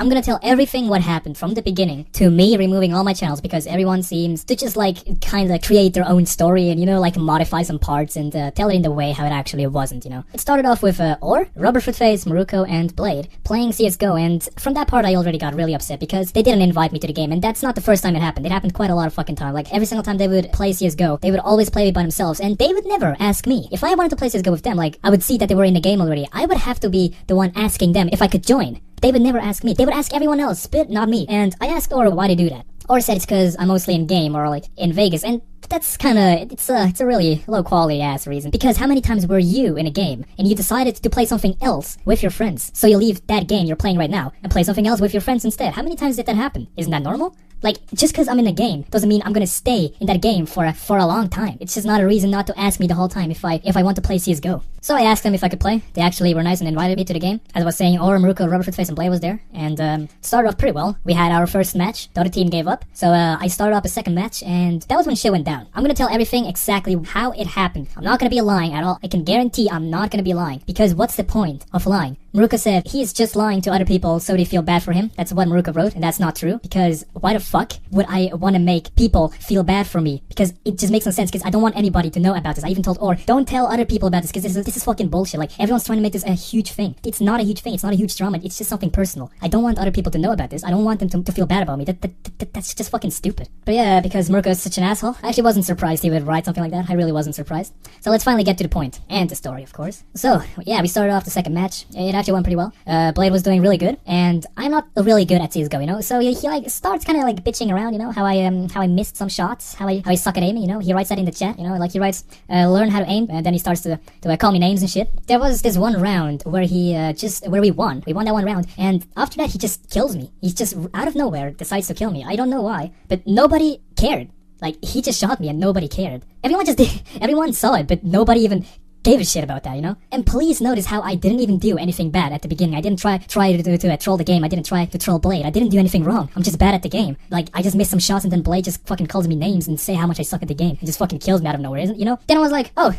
I'm gonna tell everything what happened from the beginning to me removing all my channels because everyone seems to just like kinda create their own story and, you know, like modify some parts and tell it in the way how it actually wasn't, you know. It started off with Or, Rubberfootface, Maruko, and Blade playing CSGO, and from that part I already got really upset because they didn't invite me to the game, and that's not the first time it happened. It happened quite a lot of fucking time. Like every single time they would play CSGO, they would always play it by themselves, and they would never ask me. If I wanted to play CSGO with them, like I would see that they were in the game already, I would have to be the one asking them if I could join. They would never ask me. They would ask everyone else, but not me. And I asked Or why they do that. Or said it's because I'm mostly in game or like in Vegas, and that's kinda, it's a really low quality ass reason. Because how many times were you in a game and you decided to play something else with your friends? So you leave that game you're playing right now and play something else with your friends instead. How many times did that happen? Isn't that normal? Like, just because I'm in a game doesn't mean I'm gonna stay in that game for a long time. It's just not a reason not to ask me the whole time if I want to play CSGO. So I asked them if I could play. They actually were nice and invited me to the game. As I was saying, Or, Maruko, Rubberfootface, and Blade was there. And started off pretty well. We had our first match. The other team gave up. So I started up a second match, and that was when shit went down. I'm gonna tell everything exactly how it happened. I'm not gonna be lying at all. I can guarantee I'm not gonna be lying. Because what's the point of lying? Maruko said he's just lying to other people so they feel bad for him. That's what Maruko wrote, and that's not true. Because why the fuck would I want to make people feel bad for me? Because it just makes no sense, because I don't want anybody to know about this. I even told Or, don't tell other people about this, because this is fucking bullshit. Like, everyone's trying to make this a huge thing. It's not a huge thing. It's not a huge drama. It's just something personal. I don't want other people to know about this. I don't want them to feel bad about me. That's just fucking stupid. But yeah, because Maruko is such an asshole, I actually wasn't surprised he would write something like that. I really wasn't surprised. So let's finally get to the point. And the story, of course. So, yeah, we started off the second match. It actually went pretty well. Blade was doing really good, and I'm not really good at CSGO, you know. So he like starts kind of like bitching around, you know, how I missed some shots, how I suck at aiming, you know. He writes that in the chat, you know, like he writes, learn how to aim, and then he starts to call me names and shit. There was this one round where where we won that one round, and after that he just kills me. He's just out of nowhere decides to kill me. I don't know why, but nobody cared. Like, he just shot me and nobody cared. Everyone saw it, but nobody even gave a shit about that, you know? And please notice how I didn't even do anything bad at the beginning. I didn't try to troll the game. I didn't try to troll Blade. I didn't do anything wrong. I'm just bad at the game. Like, I just missed some shots, and then Blade just fucking calls me names and say how much I suck at the game. And just fucking kills me out of nowhere, isn't, you know? Then I was like, oh,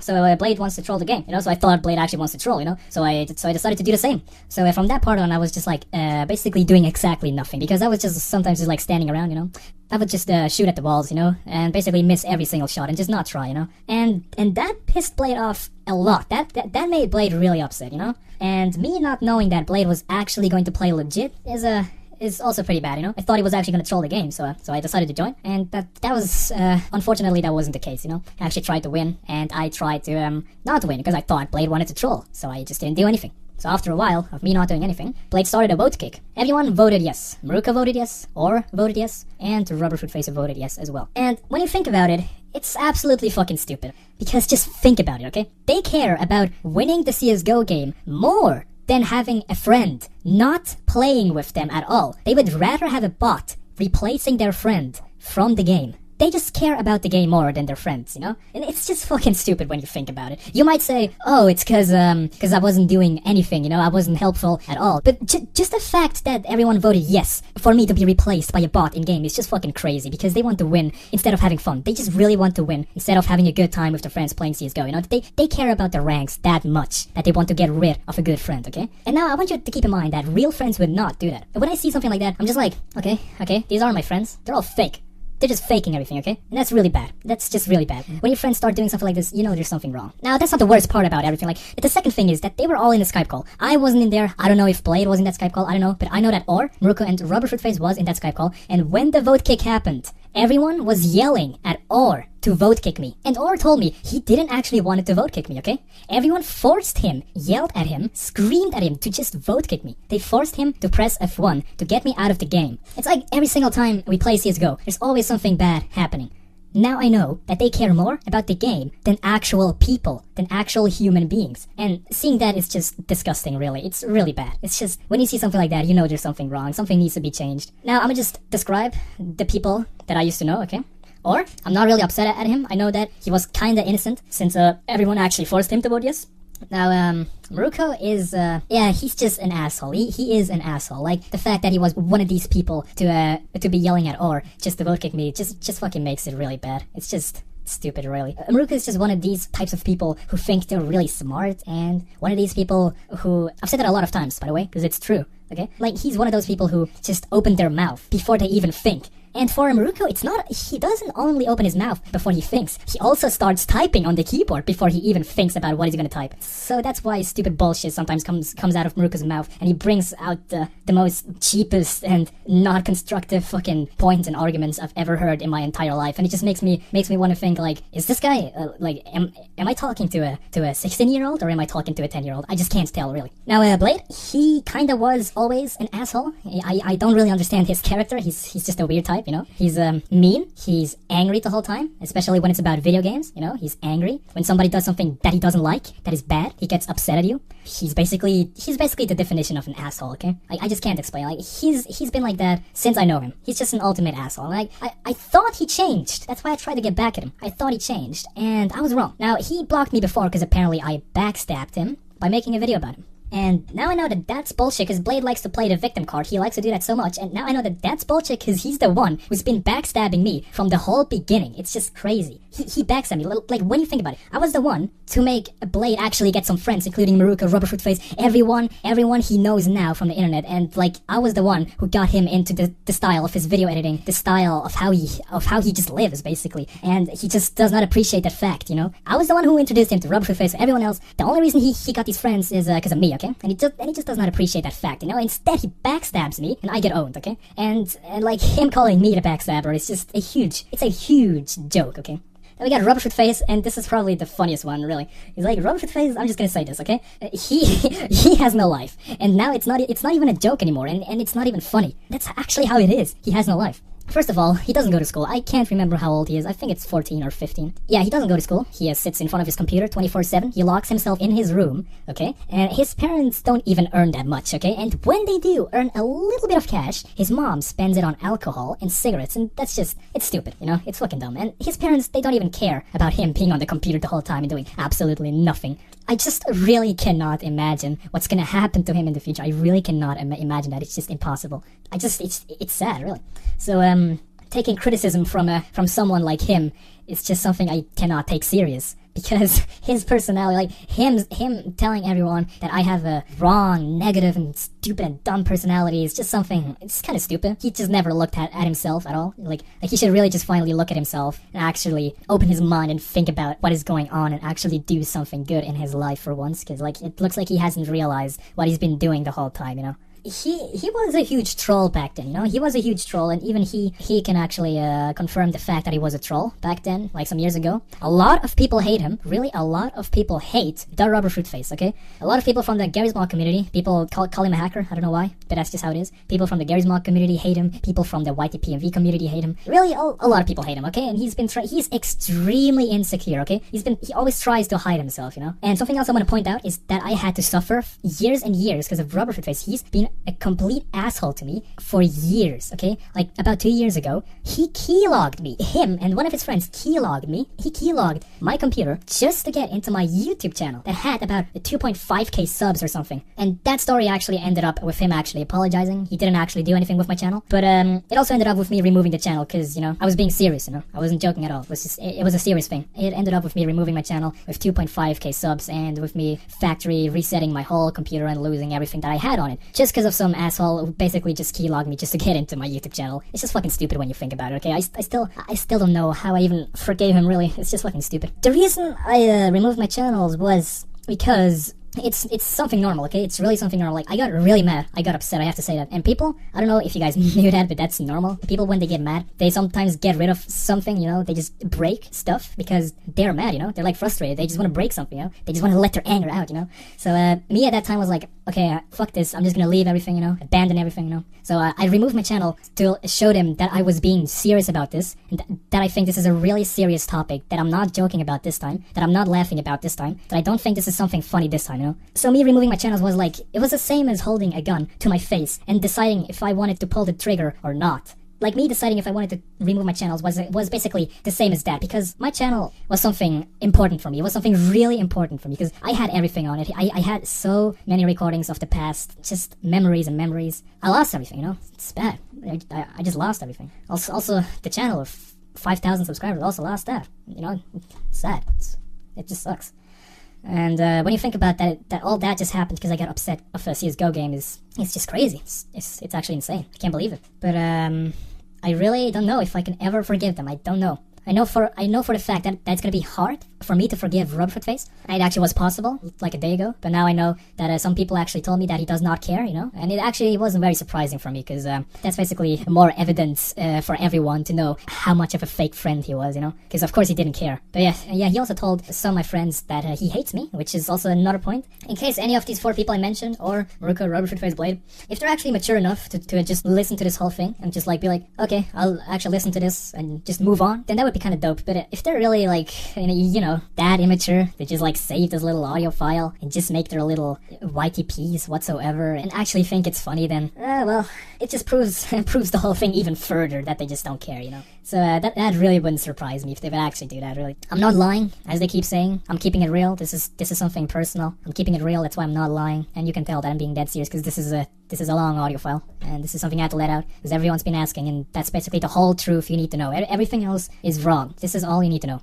so Blade wants to troll the game, you know? So I thought Blade actually wants to troll, you know? So I decided to do the same. So from that part on, I was just like, basically doing exactly nothing, because I was just sometimes just like standing around, you know? I would just shoot at the walls, you know, and basically miss every single shot and just not try, you know. And that pissed Blade off a lot. That made Blade really upset, you know. And me not knowing that Blade was actually going to play legit is also pretty bad, you know. I thought he was actually going to troll the game, so I decided to join. And that was unfortunately that wasn't the case, you know. I actually tried to win, and I tried to not win because I thought Blade wanted to troll, so I just didn't do anything. So after a while of me not doing anything, Blade started a vote kick. Everyone voted yes. Maruko voted yes, Or voted yes, and Rubberfootface voted yes as well. And when you think about it, it's absolutely fucking stupid. Because just think about it, okay? They care about winning the CSGO game more than having a friend not playing with them at all. They would rather have a bot replacing their friend from the game. They just care about the game more than their friends, you know? And it's just fucking stupid when you think about it. You might say, oh, it's cause I wasn't doing anything, you know? I wasn't helpful at all. But just the fact that everyone voted yes for me to be replaced by a bot in-game is just fucking crazy, because they want to win instead of having fun. They just really want to win instead of having a good time with their friends playing CSGO, you know? They care about the ranks that much that they want to get rid of a good friend, okay? And now I want you to keep in mind that real friends would not do that. And when I see something like that, I'm just like, okay, these are my friends. They're all fake. They're just faking everything, okay? And that's really bad. That's just really bad. When your friends start doing something like this, you know there's something wrong. Now, that's not the worst part about everything. Like, the second thing is that they were all in the Skype call. I wasn't in there. I don't know if Blade was in that Skype call. I don't know. But I know that Or, Maruko, and Rubberfootface was in that Skype call. And when the vote kick happened, everyone was yelling at Or to vote kick me. And Or told me he didn't actually want to vote kick me, okay? Everyone forced him, yelled at him, screamed at him to just vote kick me. They forced him to press F1 to get me out of the game. It's like every single time we play CSGO, there's always something bad happening. Now I know that they care more about the game than actual people, than actual human beings. And seeing that is just disgusting, really. It's really bad. It's just, when you see something like that, you know there's something wrong. Something needs to be changed. Now, I'm gonna just describe the people that I used to know, okay? Or, I'm not really upset at him. I know that he was kinda innocent, since everyone actually forced him to vote yes. Now, Maruko is, he's just an asshole. He is an asshole. Like, the fact that he was one of these people to be yelling at Or just to vote kick me just fucking makes it really bad. It's just stupid, really. Maruko is just one of these types of people who think they're really smart, and one of these people who, I've said that a lot of times, by the way, because it's true. okay? Like, he's one of those people who just open their mouth before they even think. And for Maruko, it's not, he doesn't only open his mouth before he thinks, he also starts typing on the keyboard before he even thinks about what he's gonna type. So that's why stupid bullshit sometimes comes out of Maruko's mouth, and he brings out the most cheapest and not constructive fucking points and arguments I've ever heard in my entire life. And it just makes me want to think, like, is this guy, am I talking to a 16-year-old, or am I talking to a 10-year-old? I just can't tell, really. Now, Blade, he kinda was always an asshole. I don't really understand his character. He's just a weird type. You know, he's mean, he's angry the whole time, especially when it's about video games. You know, he's angry when somebody does something that he doesn't like, that is bad. He gets upset at you. He's basically the definition of an asshole. Okay, I just can't explain. Like, he's been like that since I know him. He's just an ultimate asshole. Like, I thought he changed. That's why I tried to get back at him. I thought he changed, and I was wrong. Now, he blocked me before because apparently I backstabbed him by making a video about him. And now I know that that's bullshit, because Blade likes to play the victim card. He likes to do that so much. And now I know that that's bullshit, because he's the one who's been backstabbing me from the whole beginning. It's just crazy. He backstabbed me. Like, when you think about it, I was the one to make Blade actually get some friends, including Maruko, Rubberfootface, everyone he knows now from the internet. And, like, I was the one who got him into the style of his video editing, the style of how he just lives, basically. And he just does not appreciate that fact, you know? I was the one who introduced him to Rubberfootface. Everyone else, the only reason he got these friends is because of me, okay? And he just does not appreciate that fact, you know? Instead, he backstabs me, and I get owned, okay? And like, him calling me the backstabber is just a huge joke, okay? Then we got Rubberfootface, and this is probably the funniest one, really. He's like, Rubberfootface, I'm just gonna say this, okay? He has no life, and now it's not even a joke anymore, and it's not even funny. That's actually how it is. He has no life. First of all, he doesn't go to school. I can't remember how old he is. I think it's 14 or 15. Yeah, he doesn't go to school. He sits in front of his computer 24/7. He locks himself in his room, okay? And his parents don't even earn that much, okay? And when they do earn a little bit of cash, his mom spends it on alcohol and cigarettes, and that's just, it's stupid, you know? It's fucking dumb. And his parents, they don't even care about him being on the computer the whole time and doing absolutely nothing. I just really cannot imagine what's gonna happen to him in the future. I really cannot imagine that. It's just impossible. It's sad, really. So, taking criticism from someone like him is just something I cannot take serious, because his personality, like him telling everyone that I have a wrong, negative, and stupid and dumb personality is just something, it's kind of stupid. He just never looked at himself at all. Like he should really just finally look at himself and actually open his mind and think about what is going on and actually do something good in his life for once, because like it looks like he hasn't realized what he's been doing the whole time, you know? He was a huge troll back then, you know? He was a huge troll, and even he can actually confirm the fact that he was a troll back then, like some years ago. A lot of people hate him. Really, a lot of people hate the Rubberfootface, okay? A lot of people from the Garry's Mod community, people call him a hacker, I don't know why, but that's just how it is. People from the Garry's Mod community hate him. People from the YTPMV community hate him. Really, a lot of people hate him, okay? And he's extremely insecure, okay? He always tries to hide himself, you know? And something else I want to point out is that I had to suffer years and years because of Rubberfootface. He's been a complete asshole to me for years, okay? Like, about 2 years ago, he keylogged me. Him and one of his friends keylogged me. He keylogged my computer just to get into my YouTube channel that had about 2.5k subs or something. And that story actually ended up with him actually apologizing. He didn't actually do anything with my channel. But it also ended up with me removing the channel because, you know, I was being serious, you know? I wasn't joking at all. It was a serious thing. It ended up with me removing my channel with 2.5k subs and with me factory resetting my whole computer and losing everything that I had on it. Just because of some asshole who basically just keylogged me just to get into my YouTube channel. It's just fucking stupid when you think about it, okay? I still don't know how I even forgave him, really. It's just fucking stupid. The reason I removed my channels was because it's something normal, okay? It's really something normal. Like, I got really mad. I got upset, I have to say that. And people, I don't know if you guys knew that, but that's normal. People, when they get mad, they sometimes get rid of something, you know? They just break stuff because they're mad, you know? They're, like, frustrated. They just want to break something, you know? They just want to let their anger out, you know? So, me at that time was like, okay, fuck this. I'm just gonna leave everything, you know? Abandon everything, you know? So, I removed my channel to show them that I was being serious about this, and that I think this is a really serious topic, that I'm not joking about this time, that I'm not laughing about this time, that I don't think this is something funny this time, you know? So me removing my channels was like, it was the same as holding a gun to my face and deciding if I wanted to pull the trigger or not. Like, me deciding if I wanted to remove my channels was basically the same as that, because my channel was something important for me. It was something really important for me, because I had everything on it. I had so many recordings of the past, just memories and memories. I lost everything, you know? It's bad. I just lost everything. Also the channel of 5,000 subscribers, also lost that. You know? It's sad. It just sucks. And when you think about that all that just happened because I got upset of a CSGO game it's just crazy. It's actually insane. I can't believe it. But I really don't know if I can ever forgive them. I don't know. I know for the fact that it's gonna be hard for me to forgive Rubberfootface. It actually was possible like a day ago, but now I know that some people actually told me that he does not care, you know, and it actually wasn't very surprising for me because that's basically more evidence for everyone to know how much of a fake friend he was, you know, because of course he didn't care. But yeah, he also told some of my friends that he hates me, which is also another point. In case any of these 4 people I mentioned, or Ruka, Rubberfootface, Blade, if they're actually mature enough to just listen to this whole thing and just like be like, okay, I'll actually listen to this and just move on, then that would be kind of dope. But if they're really like, you know, that immature, they just like save this little audio file and just make their little YTPs whatsoever and actually think it's funny, then well, it just proves the whole thing even further that they just don't care, you know. So that really wouldn't surprise me if they would actually do that. Really, I'm not lying, as they keep saying. I'm keeping it real. This is something personal. I'm keeping it real. That's why I'm not lying, and you can tell that I'm being dead serious because this is a long audio file, and this is something I had to let out because everyone's been asking, and that's basically the whole truth you need to know. Everything else is wrong. This is all you need to know.